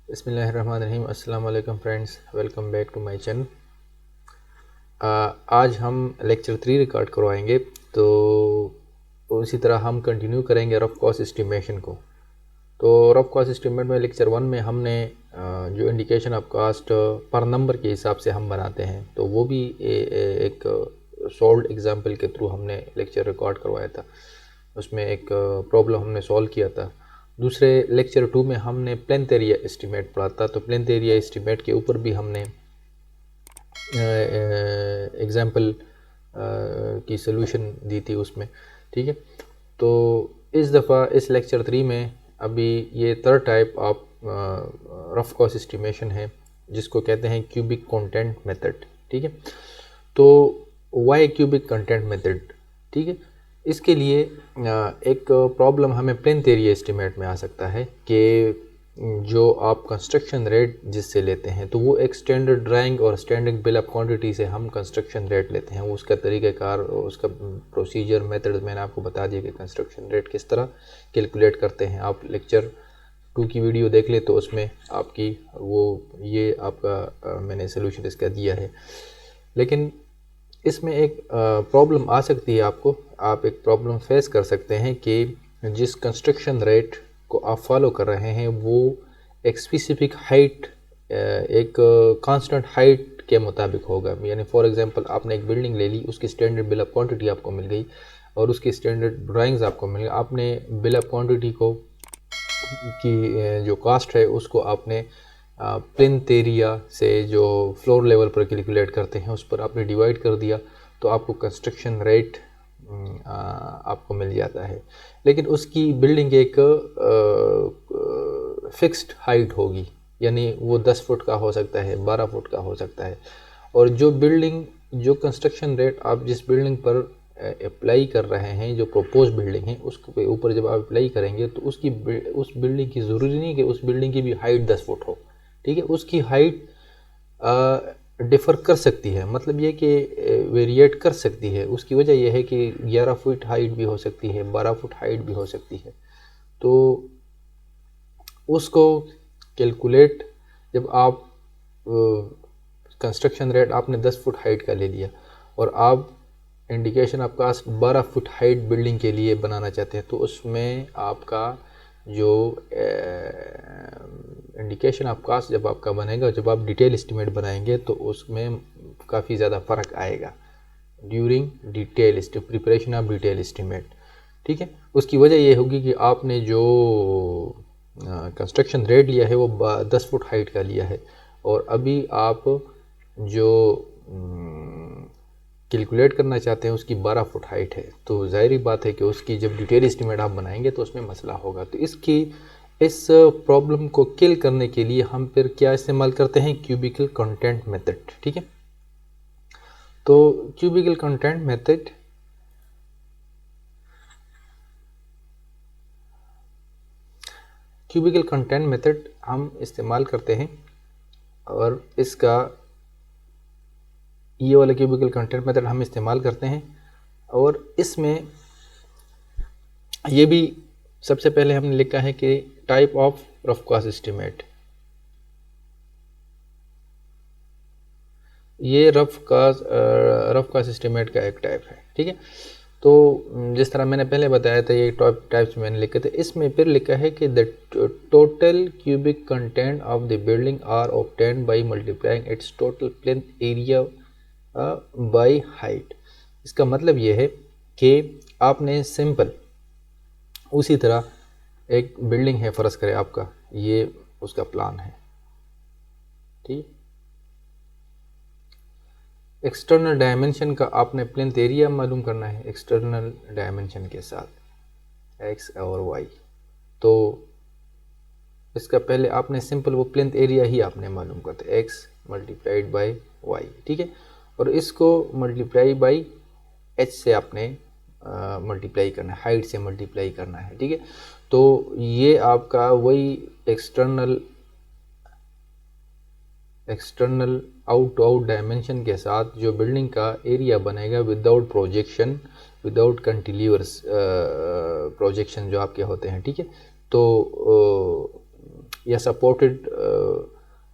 बिस्मिल्लाहिर्रहमानिर्रहीम। अस्सलाम वालेकुम friends, welcome back to my channel. आज हम लेक्चर 3 रिकॉर्ड करवाएंगे, तो उसी तरह हम कंटिन्यू करेंगे रफ कॉस्ट एस्टिमेशन को। तो रफ कॉस्ट एस्टिमेट में लेक्चर 1 में हमने जो इंडिकेशन ऑफ कास्ट पर नंबर के हिसाब से हम बनाते हैं, तो वो भी एक सॉल्व एग्जांपल के थ्रू हमने लेक्चर रिकॉर्ड करवाया था। उसमें एक प्रॉब्लम हमने सॉल्व किया था। दूसरे लेक्चर 2 में हमने प्लेंथ एरिया एस्टिमेट पढ़ा था, तो प्लेंथ एरिया एस्टिमेट के ऊपर भी हमने एग्जांपल की सॉल्यूशन दी थी उसमें। ठीक है, तो इस दफ़ा इस लेक्चर 3 में अभी ये third type of rough cost estimation है, जिसको कहते हैं क्यूबिक कंटेंट मेथड। ठीक है, तो वाई क्यूबिक कंटेंट मेथड? ठीक है, इसके लिए एक प्रॉब्लम हमें प्लेंथ एरिया एस्टिमेट में आ सकता है कि जो आप कंस्ट्रक्शन रेट जिससे लेते हैं, तो वो एक स्टैंडर्ड ड्राइंग और स्टैंडर्ड बिल ऑफ क्वांटिटी से हम कंस्ट्रक्शन रेट लेते हैं। उसका तरीक़ाकार, उसका प्रोसीजर, मेथड मैंने आपको बता दिया कि कंस्ट्रक्शन रेट किस तरह कैलकुलेट करते हैं। आप लेक्चर 2 की वीडियो देख ले तो उसमें आपकी ये आपका मैंने सोल्यूशन इसका दिया है। लेकिन इसमें एक प्रॉब्लम आ सकती है आपको। आप एक प्रॉब्लम फेस कर सकते हैं कि जिस कंस्ट्रक्शन रेट को आप फॉलो कर रहे हैं वो एक स्पेसिफिक हाइट, एक कांस्टेंट हाइट के मुताबिक होगा। यानी फॉर एग्जांपल आपने एक बिल्डिंग ले ली, उसकी स्टैंडर्ड बिल ऑफ क्वांटिटी आपको मिल गई और उसकी स्टैंडर्ड ड्राइंग्स आपको मिल गई। आपने बिल ऑफ क्वांटिटी की जो कास्ट है उसको आपने प्लिंथ एरिया से जो फ्लोर लेवल पर कैलकुलेट करते हैं उस पर आपने डिवाइड कर दिया, तो आपको कंस्ट्रक्शन रेट आपको मिल जाता है। लेकिन उसकी बिल्डिंग एक फिक्स्ड हाइट होगी, यानी वो 10 फुट का हो सकता है, 12 फुट का हो सकता है। और जो कंस्ट्रक्शन रेट आप जिस बिल्डिंग पर अप्लाई कर रहे हैं, जो प्रोपोज बिल्डिंग है उसके ऊपर जब आप अप्लाई करेंगे तो उस बिल्डिंग की ज़रूरी नहीं कि उस बिल्डिंग की भी हाइट 10 फुट हो। ठीक है, उसकी हाइट डिफ़र कर सकती है, मतलब ये कि वेरिएट कर सकती है। उसकी वजह यह है कि 11 फुट हाइट भी हो सकती है, 12 फुट हाइट भी हो सकती है। तो उसको कैलकुलेट, जब आप कंस्ट्रक्शन रेट आपने 10 फुट हाइट का ले लिया और आप indication of cost 12 foot height building के लिए बनाना चाहते हैं, तो उसमें आपका जो इंडिकेशन ऑफ कास्ट जब आपका बनेगा, जब आप डिटेल एस्टिमेट बनाएंगे तो उसमें काफ़ी ज़्यादा फ़र्क आएगा during detail preparation of detail estimate. ठीक है, उसकी वजह ये होगी कि आपने जो कंस्ट्रक्शन रेट लिया है वो 10 फुट हाइट का लिया है और अभी आप जो कैलकुलेट करना चाहते हैं उसकी 12 फुट हाइट है, तो ज़ाहिर बात है कि उसकी जब डिटेल एस्टिमेट आप बनाएंगे तो उसमें मसला होगा। तो इस प्रॉब्लम को किल करने के लिए हम फिर क्या इस्तेमाल करते हैं? Cubical content method. ठीक है, तो क्यूबिकल कंटेंट मेथड हम इस्तेमाल करते हैं और इसका ये वाला क्यूबिकल कंटेंट मेथड हम इस्तेमाल करते हैं। और इसमें ये भी सबसे पहले हमने लिखा है कि type of rough cost estimate, ये रफ कॉस्ट एस्टिमेट का एक टाइप है। ठीक है, तो जिस तरह मैंने पहले बताया था ये टाइप्स मैंने लिखे थे, इसमें फिर लिखा है कि the total cubic content of the building are obtained by multiplying its total plinth area by height. इसका मतलब ये है कि आपने सिंपल उसी तरह एक बिल्डिंग है, फ़र्ज़ करें आपका ये उसका प्लान है। ठीक, एक्सटर्नल डायमेंशन का आपने प्लिंथ एरिया मालूम करना है एक्सटर्नल डायमेंशन के साथ एक्स और वाई। तो इसका पहले आपने सिंपल वो प्लिंथ एरिया ही आपने मालूम करते एक्स मल्टीप्लाइड बाय वाई। ठीक है, और इसको मल्टीप्लाई बाई एच से आपने मल्टीप्लाई करना है, हाइट से मल्टीप्लाई करना है। ठीक है, तो ये आपका वही external out to out dimension के साथ जो बिल्डिंग का एरिया बनेगा without projection, without continuous projection जो आपके होते हैं। ठीक है, तो या सपोर्टेड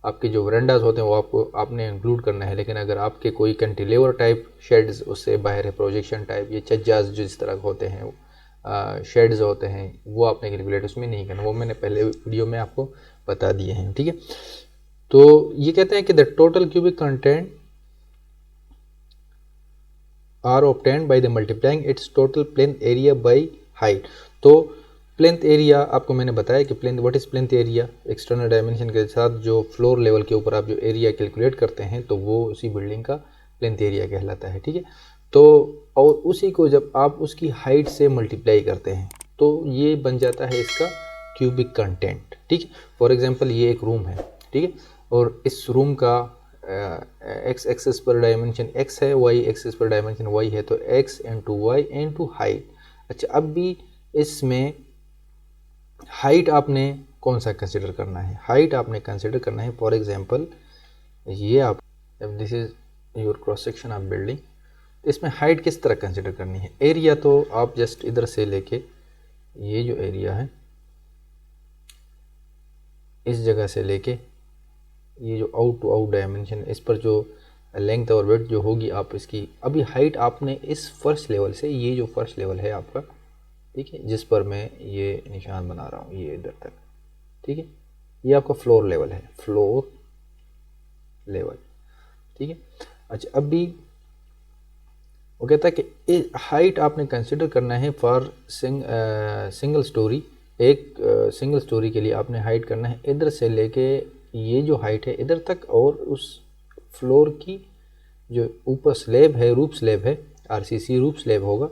आपके जो वरांडाज होते हैं वो आपने इंक्लूड करना है। लेकिन अगर आपके कोई कैंटिलीवर टाइप शेड्स उससे बाहर है, प्रोजेक्शन टाइप, ये छज्जाज जिस तरह होते हैं शेड्स होते हैं, वो आपने कैलकुलेट उसमें नहीं करना, वो मैंने पहले वीडियो में आपको बता दिए हैं। ठीक है, तो ये कहते हैं कि the total cubic content are obtained by the multiplying its total plane area by height. तो प्लेंथ एरिया आपको मैंने बताया कि plinth, what is plinth area, external dimension के साथ जो फ्लोर लेवल के ऊपर आप जो एरिया कैलकुलेट करते हैं तो वो उसी बिल्डिंग का प्लेंथ एरिया कहलाता है। ठीक है, तो और उसी को जब आप उसकी हाइट से मल्टीप्लाई करते हैं तो ये बन जाता है इसका क्यूबिक कंटेंट। ठीक है, फॉर एग्जांपल ये एक रूम है, ठीक है, और इस रूम का एक्स एक्सिस पर डायमेंशन x है, y एक्सिस पर डायमेंशन y है, तो x into y into height. अच्छा, अब भी इसमें हाइट आपने कौन सा कंसिडर करना है, हाइट आपने कंसिडर करना है फॉर एग्जांपल ये आप, this is your cross section of building, इसमें हाइट किस तरह कंसिडर करनी है। एरिया तो आप जस्ट इधर से लेके ये जो एरिया है इस जगह से लेके ये जो आउट टू आउट डायमेंशन, इस पर जो लेंथ और विड्थ जो होगी आप इसकी, अभी हाइट आपने इस फर्स्ट लेवल से, ये जो फर्स्ट लेवल है आपका, ठीक है, जिस पर मैं ये निशान बना रहा हूँ ये इधर तक, ठीक है, ये आपका फ्लोर लेवल है, फ्लोर लेवल। ठीक है, अच्छा, अब भी वो कहता है कि हाइट आपने कंसिडर करना है फॉर सिंगल स्टोरी, एक सिंगल स्टोरी के लिए आपने हाइट करना है इधर से लेके ये जो हाइट है इधर तक, और उस फ्लोर की जो ऊपर स्लैब है, रूफ स्लैब है, आरसीसी रूफ स्लैब होगा,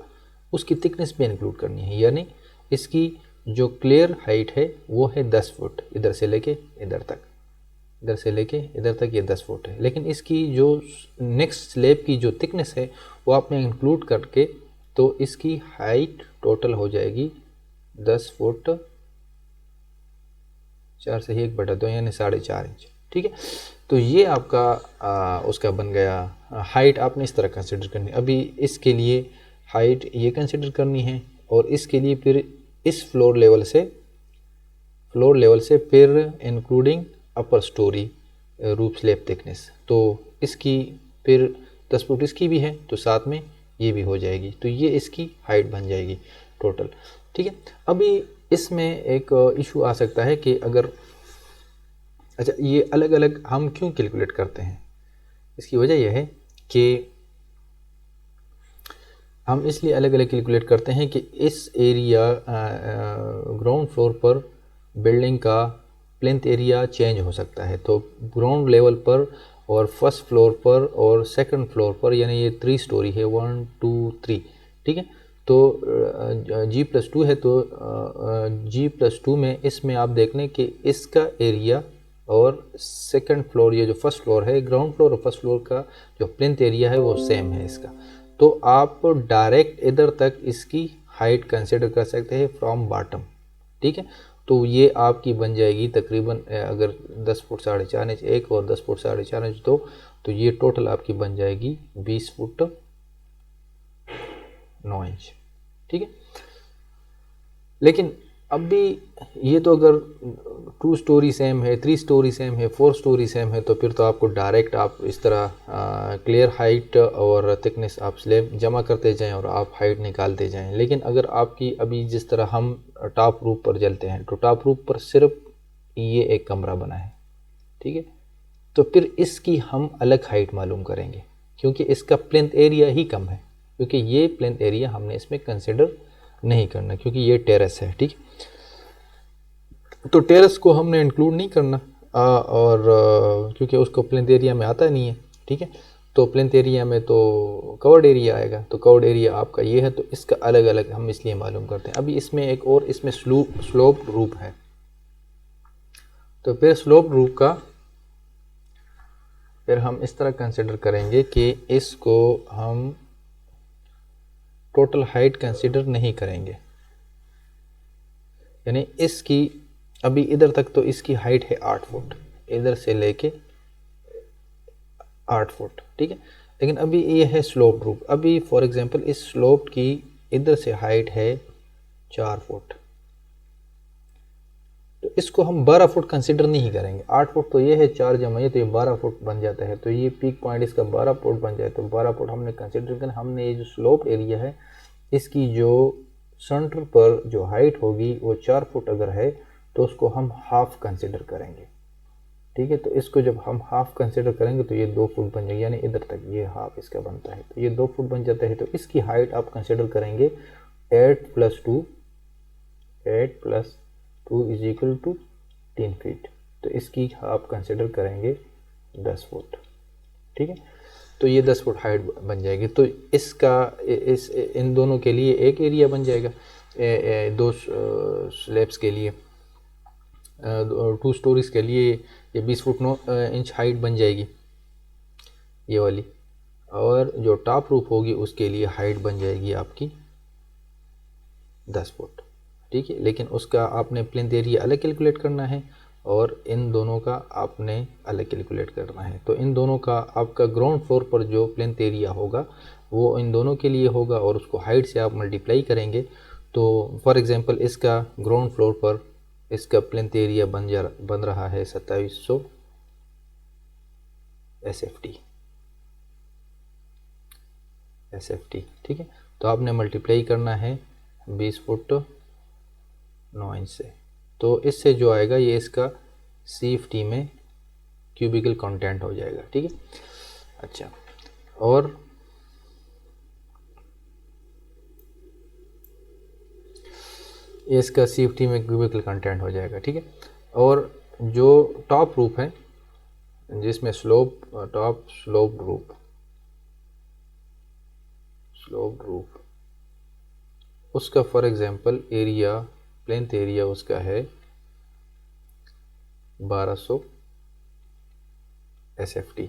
उसकी थिकनेस भी इंक्लूड करनी है, यानी इसकी जो क्लियर हाइट है वो है 10 फुट, इधर से लेके इधर तक, इधर से लेके इधर तक ये 10 फुट है, लेकिन इसकी जो नेक्स्ट स्लैब की जो थिकनेस है वो आपने इंक्लूड करके, तो इसकी हाइट टोटल हो जाएगी 10 फुट 4 से 1/2 यानी 4.5 इंच। ठीक है, तो ये आपका उसका बन गया। हाइट आपने इस तरह कंसिडर करनी है। अभी इसके लिए हाइट ये कंसिडर करनी है, और इसके लिए फिर इस फ्लोर लेवल से फिर इंक्लूडिंग अपर स्टोरी रूफ स्लैब थिकनेस, तो इसकी फिर 10 फुट इसकी भी है, तो साथ में ये भी हो जाएगी, तो ये इसकी हाइट बन जाएगी टोटल। ठीक है, अभी इसमें एक इशू आ सकता है कि अगर, अच्छा, ये अलग अलग हम क्यों कैलकुलेट करते हैं, इसकी वजह यह है कि हम इसलिए अलग अलग कैलकुलेट करते हैं कि इस एरिया ग्राउंड फ्लोर पर बिल्डिंग का प्लेंथ एरिया चेंज हो सकता है, तो ग्राउंड लेवल पर और फर्स्ट फ्लोर पर और सेकंड फ्लोर पर, यानी ये 3 स्टोरी है, 1 2 3, ठीक है, तो G+2 है, तो G+2 में इसमें आप देख लें कि इसका एरिया और सेकंड फ्लोर, ये जो फर्स्ट फ्लोर है, ग्राउंड फ्लोर और फर्स्ट फ्लोर का जो प्लेंथ एरिया है वो सेम है इसका, तो आप डायरेक्ट इधर तक इसकी हाइट कंसिडर कर सकते हैं फ्रॉम बॉटम। ठीक है, तो ये आपकी बन जाएगी तकरीबन, अगर 10 फुट 4.5 इंच एक और 10 फुट 4.5 इंच दो, तो ये टोटल आपकी बन जाएगी 20 फुट 9 इंच। ठीक है, लेकिन अब भी ये तो अगर 2 स्टोरी सेम है, 3 स्टोरी सेम है, 4 स्टोरी सेम है, तो फिर तो आपको डायरेक्ट आप इस तरह क्लियर हाइट और थिकनेस आप स्लैब जमा करते जाएं और आप हाइट निकालते जाएं। लेकिन अगर आपकी अभी जिस तरह हम टॉप रूफ पर चलते हैं, तो टॉप रूफ पर सिर्फ ये एक कमरा बना है, ठीक है, तो फिर इसकी हम अलग हाइट मालूम करेंगे, क्योंकि इसका प्लेंथ एरिया ही कम है, क्योंकि ये प्लेंथ एरिया हमने इसमें कंसिडर नहीं करना, क्योंकि ये टेरेस है। ठीक, तो टेरेस को हमने इंक्लूड नहीं करना, और क्योंकि उसको प्लेंथ एरिया में आता नहीं है। ठीक है, तो प्लेंथ एरिया में तो कवर्ड एरिया आएगा, तो कवर्ड एरिया आपका ये है, तो इसका अलग अलग हम इसलिए मालूम करते हैं। अभी इसमें एक और, इसमें स्लोप रूफ है, तो फिर स्लोप रूफ का फिर हम इस तरह कंसिडर करेंगे कि इसको हम टोटल हाइट कंसिडर नहीं करेंगे, यानी इसकी अभी इधर तक तो इसकी हाइट है 8 फुट, इधर से लेके 8 फुट। ठीक है, लेकिन अभी ये है स्लोप रूफ। अभी फॉर एग्जांपल इस स्लोप की इधर से हाइट है 4 फुट, तो इसको हम 12 फुट कंसिडर नहीं करेंगे। 8 फुट तो ये है, 4 जमा ये तो ये 12 फुट बन जाता है। तो ये पीक पॉइंट इसका 12 फुट बन जाए तो 12 फुट हमने कंसिडर करना। हमने ये जो स्लोप एरिया है इसकी जो सेंटर पर जो हाइट होगी वो 4 फुट अगर है तो उसको हम हाफ कंसिडर करेंगे। ठीक है, तो इसको जब हम हाफ कंसिडर करेंगे तो ये 2 फुट बन जाएगी, यानी इधर तक ये हाफ इसका बनता है तो ये 2 फुट बन जाता है। तो इसकी हाइट आप कंसिडर करेंगे 8 + 2, 8 + 2 = 3 फीट। तो इसकी आप कंसिडर करेंगे 10 फुट। ठीक है, तो ये 10 फुट हाइट बन जाएगी। तो इसका इन दोनों के लिए एक एरिया बन जाएगा। दो स्लैब्स के लिए, 2 स्टोरीज के लिए ये 20 फुट 9 इंच हाइट बन जाएगी ये वाली। और जो टॉप रूफ होगी उसके लिए हाइट बन जाएगी आपकी 10 फुट। ठीक है, लेकिन उसका आपने प्लिंथ एरिया अलग कैलकुलेट करना है और इन दोनों का आपने अलग कैलकुलेट करना है। तो इन दोनों का आपका ग्राउंड फ्लोर पर जो प्लिंथ एरिया होगा वो इन दोनों के लिए होगा और उसको हाइट से आप मल्टीप्लाई करेंगे। तो फॉर एग्जांपल इसका ग्राउंड फ्लोर पर इसका प्लिंथ एरिया बन रहा है 2700 SFT। ठीक है, तो आपने मल्टीप्लाई करना है 20 फुट 9 इंच से। तो इससे जो आएगा ये इसका CFT में क्यूबिकल कंटेंट हो जाएगा। ठीक है, अच्छा, और ये इसका CFT में क्यूबिकल कंटेंट हो जाएगा। ठीक है, और जो टॉप रूफ है जिसमें टॉप स्लोप रूफ उसका for example area, plinth area उसका है 1200 SFT।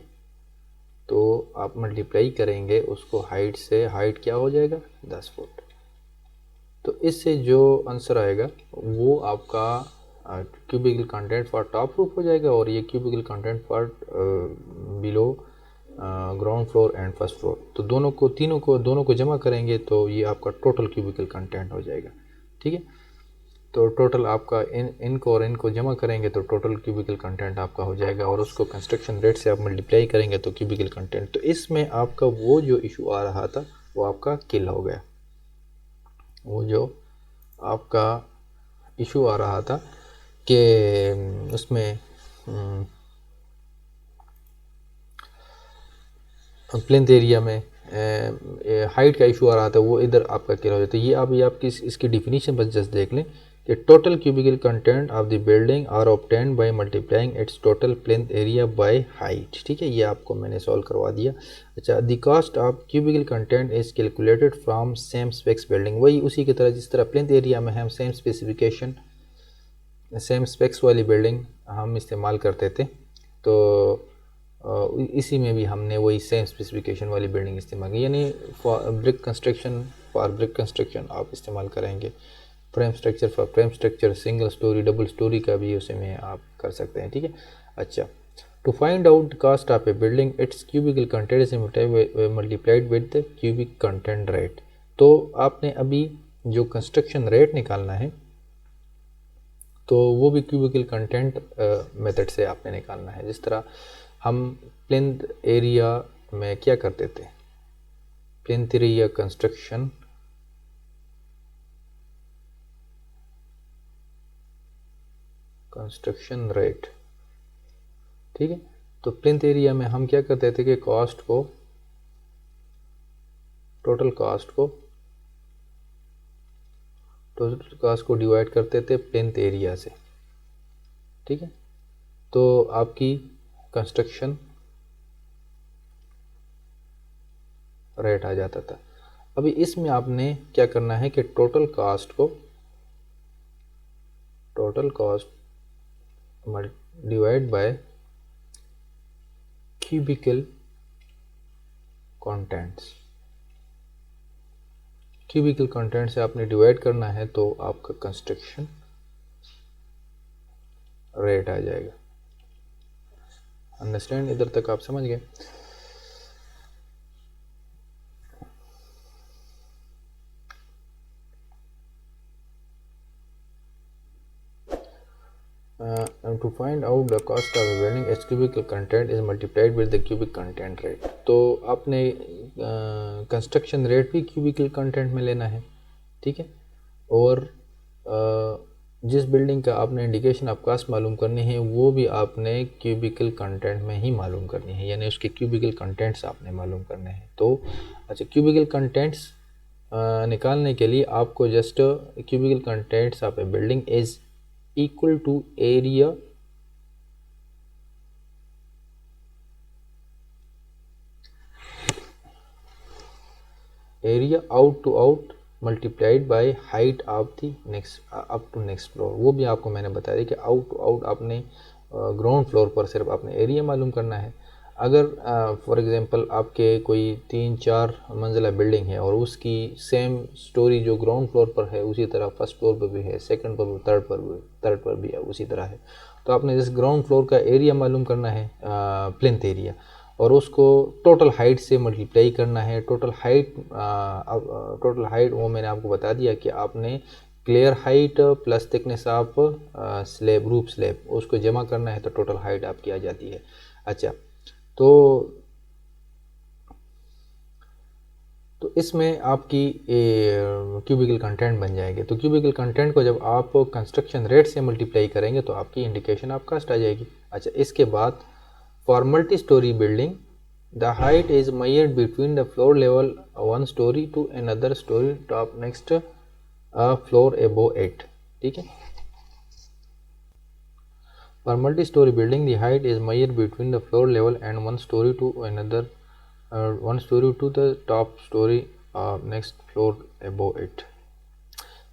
तो आप मल्टीप्लाई करेंगे उसको हाइट से, हाइट क्या हो जाएगा 10 फुट। तो इससे जो आंसर आएगा वो आपका cubical content for top roof हो जाएगा और ये cubical content for below ground floor and first floor. तो दोनों को जमा करेंगे तो ये आपका टोटल क्यूबिकल कंटेंट हो जाएगा। ठीक है, तो टोटल आपका इनको और इनको जमा करेंगे तो टोटल क्यूबिकल कंटेंट आपका हो जाएगा और उसको कंस्ट्रक्शन रेट से आप मल्टीप्लाई करेंगे तो क्यूबिकल कंटेंट। तो इसमें आपका वो जो इशू आ रहा था वो आपका किल हो गया। वो जो आपका इशू आ रहा था कि उसमें प्लेंथ एरिया में हाइट का इशू आ रहा था वो इधर आपका क्लियर हो जाता है। ये आप ये आपकी इसकी डिफिनीशन बस जस्ट देख लें कि total cubical content of the building are obtained by multiplying its total plinth area by height. ठीक है, ये आपको मैंने सॉल्व करवा दिया। अच्छा, the cost of cubical content is calculated from same specs building. वही उसी की तरह जिस तरह प्लेंथ एरिया में हम सेम स्पेसिफिकेशन सेम स्पेक्स वाली बिल्डिंग हम इस्तेमाल करते थे, तो इसी में भी हमने वही सेम स्पेसिफिकेशन वाली बिल्डिंग इस्तेमाल की। यानी फॉर ब्रिक कंस्ट्रक्शन आप इस्तेमाल करेंगे, frame structure for frame structure, single storey double storey का भी उसमें आप कर सकते हैं। ठीक है, अच्छा, to find out cost of a building its cubical content is multiplied with the cubic content rate. तो आपने अभी जो कंस्ट्रक्शन रेट निकालना है तो वो भी क्यूबिकल कंटेंट मेथड से आपने निकालना है। जिस तरह हम प्लेंथ एरिया में क्या करते थे, प्लेंथ एरिया कंस्ट्रक्शन रेट। ठीक है, तो प्लेंथ एरिया में हम क्या करते थे कि टोटल कास्ट को डिवाइड करते थे प्लेंथ एरिया से। ठीक है, तो आपकी कंस्ट्रक्शन रेट आ जाता था। अभी इसमें आपने क्या करना है कि total cost divide by cubical content से आपने डिवाइड करना है तो आपका कंस्ट्रक्शन रेट आ जाएगा। अंडरस्टैंड, इधर तक आप समझ गए। Find out the cost of building each cubical content is multiplied with the cubic content rate. तो आपने कंस्ट्रक्शन रेट भी क्यूबिकल कंटेंट में लेना है, ठीक है, और जिस बिल्डिंग का आपने इंडिकेशन ऑफ कास्ट मालूम करनी है वो भी आपने क्यूबिकल कंटेंट में ही मालूम करनी है, यानी उसके क्यूबिकल कंटेंट्स आपने मालूम करने हैं। तो अच्छा, क्यूबिकल कंटेंट्स निकालने के लिए आपको just cubical contents of a building is equal to area out to out multiplied by height of the next up to next floor. वो भी आपको मैंने बताया दिया कि आउट टू आउट आपने ग्राउंड फ्लोर पर सिर्फ आपने एरिया मालूम करना है। अगर फॉर एग्जांपल आपके कोई 3-4 मंजिला बिल्डिंग है और उसकी सेम स्टोरी जो ग्राउंड फ्लोर पर है उसी तरह फर्स्ट फ्लोर पर भी है, सेकंड पर भी, थर्ड पर भी है, उसी तरह है, तो आपने जिस ग्राउंड फ्लोर का एरिया मालूम करना है प्लिंथ एरिया, और उसको टोटल हाइट से मल्टीप्लाई करना है। टोटल हाइट वो मैंने आपको बता दिया कि आपने clear height plus thickness of slab, roof slab, उसको जमा करना है तो टोटल हाइट आपकी आ जाती है। अच्छा, तो इसमें आपकी क्यूबिकल कंटेंट बन जाएंगे। तो क्यूबिकल कंटेंट को जब आप कंस्ट्रक्शन रेट से मल्टीप्लाई करेंगे तो आपकी इंडिकेशन ऑफ कास्ट आ जाएगी। अच्छा, इसके बाद for multi storey building the height is measured between the floor level 1 storey to another storey top next floor above 8, ठीक है। For multi-story building, the height is measured between the floor level and 1 story to another, 1 story to the top story next floor above it.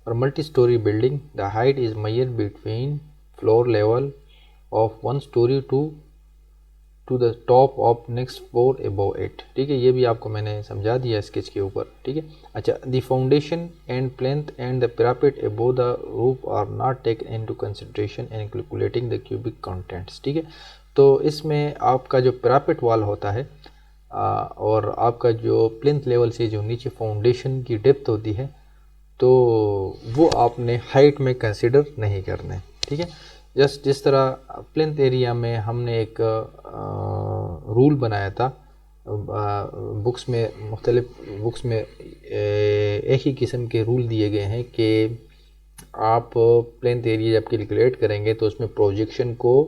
For multi-story building, the height is measured between floor level of 1 story to the top of next floor above it, ठीक है। ये भी आपको मैंने समझा दिया sketch के ऊपर, ठीक है। अच्छा, the foundation and plinth and the parapet above the roof are not taken into consideration in calculating the cubic contents, ठीक है। तो इसमें आपका जो पैरापेट वॉल होता है और आपका जो प्लिंथ लेवल से जो नीचे फाउंडेशन की डेप्थ होती है, तो वो आपने हाइट में कंसिडर नहीं करने, ठीक है। जस्ट जिस तरह प्लिंथ एरिया में हमने एक रूल बनाया था, बुक्स में, मुख्तलिफ बुक्स में एक ही किस्म के रूल दिए गए हैं कि आप प्लिंथ एरिया जब कैलकुलेट करेंगे तो उसमें प्रोजेक्शन को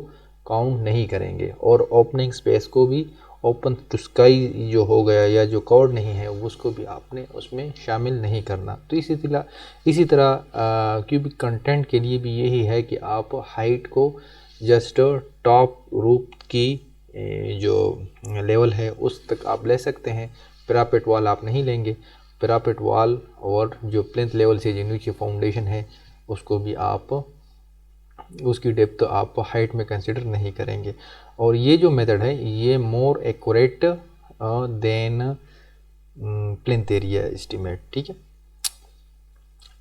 काउंट नहीं करेंगे और ओपनिंग स्पेस को भी, ओपन टू स्काई जो हो गया या जो कवर्ड नहीं है उसको भी आपने उसमें शामिल नहीं करना। तो इसी तरह क्यूबिक कंटेंट के लिए भी यही है कि आप हाइट को जस्ट टॉप रूफ की जो लेवल है उस तक आप ले सकते हैं। पैरापेट वॉल आप नहीं लेंगे। पैरापेट वॉल और जो प्लिंथ लेवल से जो नीचे फाउंडेशन है उसको भी आप, उसकी डेप्थ आप हाइट में कंसिडर नहीं करेंगे। और ये जो मेथड है ये more accurate then plinth area estimate, ठीक है।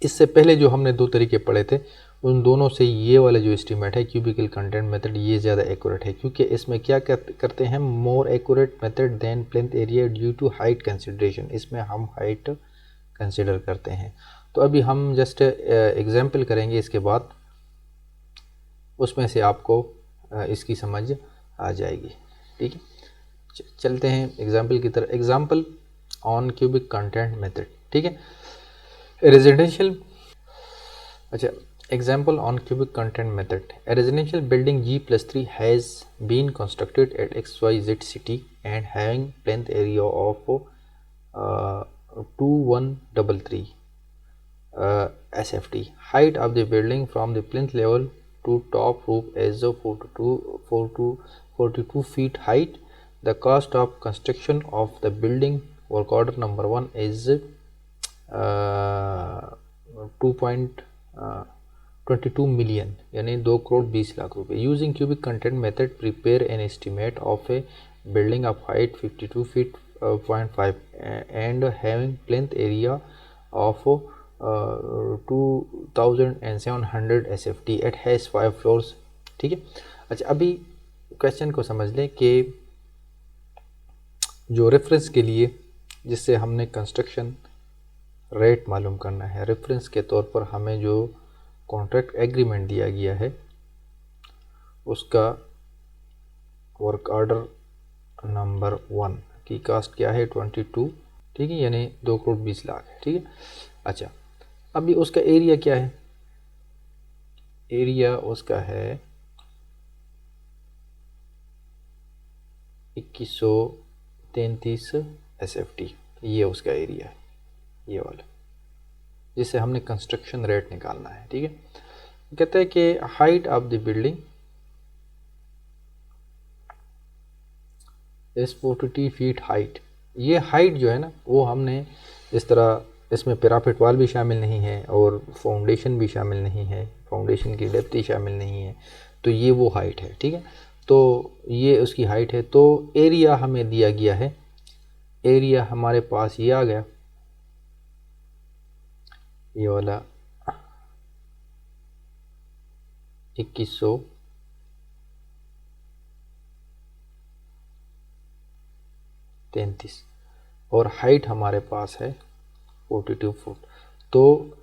इससे पहले जो हमने 2 तरीके पढ़े थे उन दोनों से ये वाला जो एस्टीमेट है क्यूबिकल कंटेंट मेथड, ये ज़्यादा एक्यूरेट है, क्योंकि इसमें क्या करते हैं, more accurate method than plinth area due to height consideration, इसमें हम हाइट कंसिडर करते हैं। तो अभी हम जस्ट एग्जाम्पल करेंगे, इसके बाद उसमें से आपको इसकी समझ आ जाएगी, ठीक है। चलते हैं एग्जाम्पल की तरफ। Example on cubic content method, ठीक है। रेजिडेंशियल, अच्छा, example on cubic content method. A residential building G+3 has been constructed at XYZ city and having plinth area of 2133 SFT. Height of the building from the plinth level to top roof is 42 feet height. The cost of construction of the building work order number 1 is 2.22 million, यानी 2,20,00,000 रुपये। Using cubic content method prepare an estimate of a building of height 52 feet 0.5 and having plinth area of 2700 SFT at has 5 floors, ठीक है। अच्छा, अभी question को समझ लें कि जो रेफरेंस के लिए जिससे हमने कंस्ट्रक्शन रेट मालूम करना है, रेफरेंस के तौर पर हमें जो कॉन्ट्रैक्ट एग्रीमेंट दिया गया है उसका वर्क ऑर्डर नंबर 1 की कास्ट क्या है 22, ठीक है, यानी 2,20,00,000 है, ठीक है। अच्छा, अभी उसका एरिया क्या है, एरिया उसका है 2133 SFT, ये उसका एरिया है, ये वाला, जिससे हमने कंस्ट्रक्शन रेट निकालना है, ठीक है। कहते हैं कि हाइट ऑफ द बिल्डिंग इस 40 फीट हाइट। ये हाइट जो है ना वो हमने इस तरह, इसमें पिरामिड वाल भी शामिल नहीं है और फाउंडेशन भी शामिल नहीं है, फाउंडेशन की डेप्थ ही शामिल नहीं है, तो ये वो हाइट है, ठीक है। तो ये उसकी हाइट है। तो एरिया हमें दिया गया है, एरिया हमारे पास ये आ गया, ये वाला 2133 और हाइट हमारे पास है 42 फुट। तो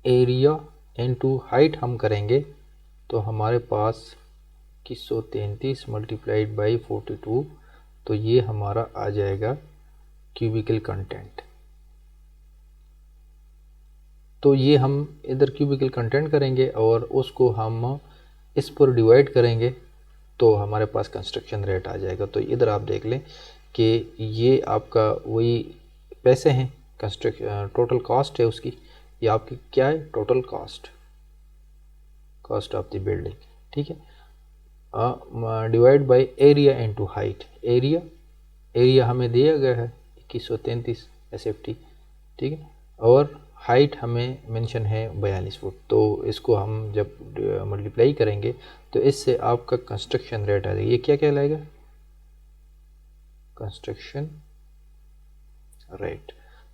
एरिया इनटू हाइट हम करेंगे तो हमारे पास 2133 मल्टीप्लाइड बाई 42, तो ये हमारा आ जाएगा क्यूबिकल कंटेंट। तो ये हम इधर क्यूबिकल कंटेंट करेंगे और उसको हम इस पर डिवाइड करेंगे तो हमारे पास कंस्ट्रक्शन रेट आ जाएगा। तो इधर आप देख लें कि ये आपका वही पैसे हैं, टोटल कॉस्ट है उसकी, ये आपकी क्या है, total cost of the building, ठीक है। Divide by area into height, area हमें दिया गया है 2133 SFT, ठीक है, और हाइट हमें मेंशन है 42 फुट। तो इसको हम जब मल्टीप्लाई करेंगे तो इससे आपका कंस्ट्रक्शन रेट आ जाएगा। ये क्या कहलाएगा, कंस्ट्रक्शन रेट,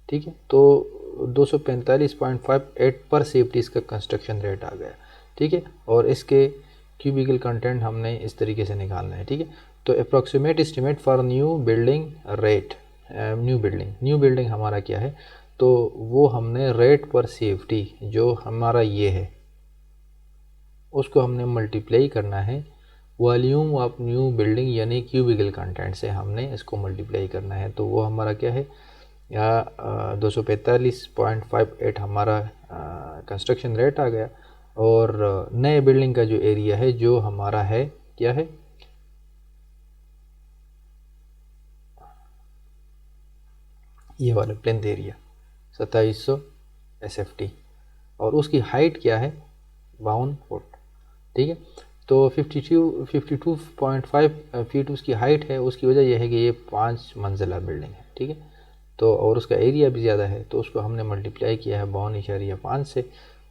ठीक है। तो 245.58 पर सेफ्टी इसका कंस्ट्रक्शन रेट आ गया, ठीक है। और इसके क्यूबिकल कंटेंट हमने इस तरीके से निकालना है, ठीक है। तो approximate estimate for new building rate, new building हमारा क्या है, तो वो हमने रेट पर सेफ्टी जो हमारा ये है उसको हमने मल्टीप्लाई करना है वॉल्यूम ऑफ न्यू बिल्डिंग यानी क्यूबिकल कंटेंट से हमने इसको मल्टीप्लाई करना है। तो वो हमारा क्या है, या 245.58 हमारा कंस्ट्रक्शन रेट आ गया। और नए बिल्डिंग का जो एरिया है जो हमारा है क्या है, ये वाला प्लेंथ एरिया 2700 SFT और उसकी हाइट क्या है 52 फुट, ठीक है। तो 52.5 फीट उसकी हाइट है। उसकी वजह यह है कि ये 5 मंजिला बिल्डिंग है, ठीक है। तो और उसका एरिया भी ज़्यादा है, तो उसको हमने मल्टीप्लाई किया है 52.5 से।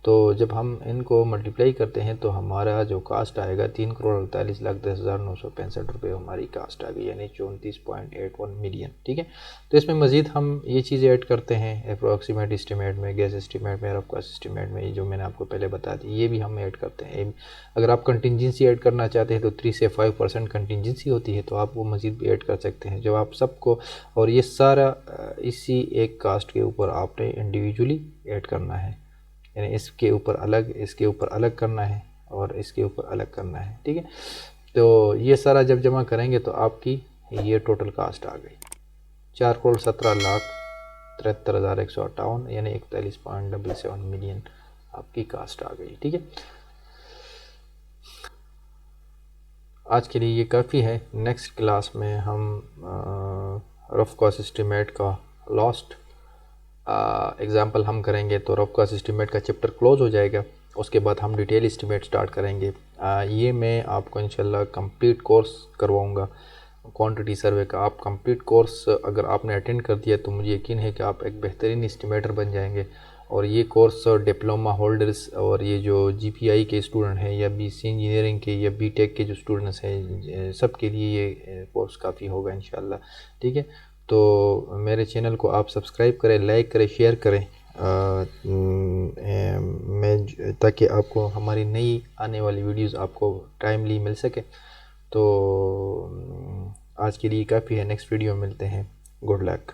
तो जब हम इनको मल्टीप्लाई करते हैं तो हमारा जो कास्ट आएगा 3,48,10,965 रुपये हमारी कास्ट आ गई, यानी 34.81 मिलियन, ठीक है। तो इसमें मज़ीद हम ये चीज़ें ऐड करते हैं अप्रॉक्सीमेट एस्टिमेट में, गैस एस्टिमेट में, रफ कास्ट एस्टिमेट में, ये जो मैंने आपको पहले बता दी ये भी हम ऐड करते हैं। अगर आप कंटिजेंसी ऐड करना चाहते हैं तो 3 से 5% कंटिजेंसी होती है, तो आप वो मज़ीद भी ऐड कर सकते हैं जब आप सबको, और ये सारा इसी एक कास्ट के ऊपर आपने इंडिविजुअली ऐड करना है, यानी इसके ऊपर अलग, इसके ऊपर अलग करना है और इसके ऊपर अलग करना है, ठीक है। तो ये सारा जब जमा करेंगे तो आपकी ये टोटल कास्ट आ गई 4,17,73,158 यानी 41.77 मिलियन आपकी कास्ट आ गई, ठीक है। आज के लिए ये काफ़ी है। नेक्स्ट क्लास में हम रफ कॉस्ट एस्टीमेट का लास्ट एग्ज़ाम्पल हम करेंगे, तो रफ कॉस्ट एस्टीमेट का चैप्टर क्लोज हो जाएगा। उसके बाद हम डिटेल एस्टीमेट स्टार्ट करेंगे। ये मैं आपको इंशाल्लाह कंप्लीट कोर्स करवाऊँगा क्वांटिटी सर्वे का। आप कंप्लीट कोर्स अगर आपने अटेंड कर दिया तो मुझे यकीन है कि आप एक बेहतरीन एस्टिमेटर बन जाएंगे। और ये कोर्स डिप्लोमा होल्डर्स और ये जो GPI के स्टूडेंट हैं या BC इंजीनियरिंग के या BTech के जो स्टूडेंट्स हैं, सब के लिए ये कोर्स काफ़ी होगा इंशाल्लाह, ठीक है। तो मेरे चैनल को आप सब्सक्राइब करें, लाइक करें, शेयर करें, मैं ताकि आपको हमारी नई आने वाली वीडियोस आपको टाइमली मिल सके। तो आज के लिए काफ़ी है, नेक्स्ट वीडियो में मिलते हैं। Good luck.